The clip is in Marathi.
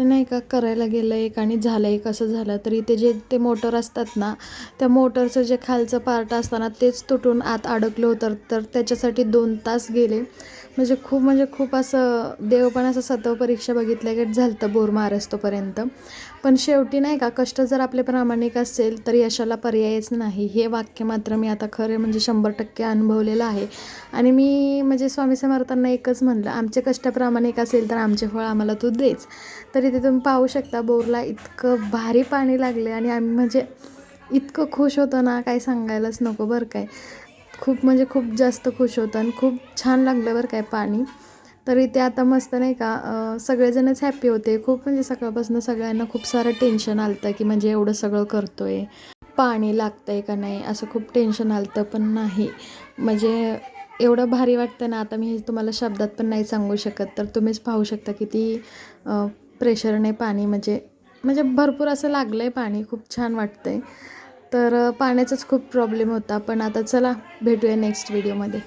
नाही का करायला गेलं एक आणि झालं एक असं झालं. तरी ते जे ते मोटर असतात ना, त्या मोटरचं जे खालचं पार्ट असतं तेच तुटून आत अडकलं होतं. तर त्याच्यासाठी 2 तास गेले. म्हणजे खूप असं देव पण असं सतव परीक्षा बघितल्यागत झालं होतं बोर मारेस्तोपर्यंत. पण शेवटी नाही का कष्ट जर आपले प्रामाणिक असेल तर यशाला पर्यायच नाही. हे वाक्य मात्र मी आता खरं म्हणजे 100% अनुभवलेलं आहे. आणि मी म्हणजे स्वामी समर्थांना एकच म्हणलं, आमचे कष्ट प्रामाणिक असेल तर आमचे फळ आम्हाला तू देच. तरी ते तुम्ही पाहू शकता बोरला इतकं भारी पाणी लागले आणि आम्ही म्हणजे इतकं खुश होतो ना, काय सांगायलाच नको बरं काय. खूप म्हणजे खूप जास्त खुश होतो आणि खूप छान लागलं बरं काय पाणी. तरी ते आता मस्त नाही का सगळेजणच हॅपी होते. खूप म्हणजे सकाळपासून सगळ्यांना खूप सारं टेन्शन आलं होतं, की म्हणजे एवढं सगळं करतोय, पाणी लागतंय का नाही असं खूप टेन्शन आलं होतं. पण नाही म्हणजे एवढं भारी वाटतं ना, आता मी हे तुम्हाला शब्दात पण नाही सांगू शकत. तर तुम्हीच पाहू शकता किती प्रेशरने पाणी म्हणजे म्हणजे भरपूर असं लागलं आहे पाणी. खूप छान वाटतंय. तर पाण्याचाच खूप प्रॉब्लेम होता. पण आता चला भेटूया नेक्स्ट व्हिडिओमध्ये.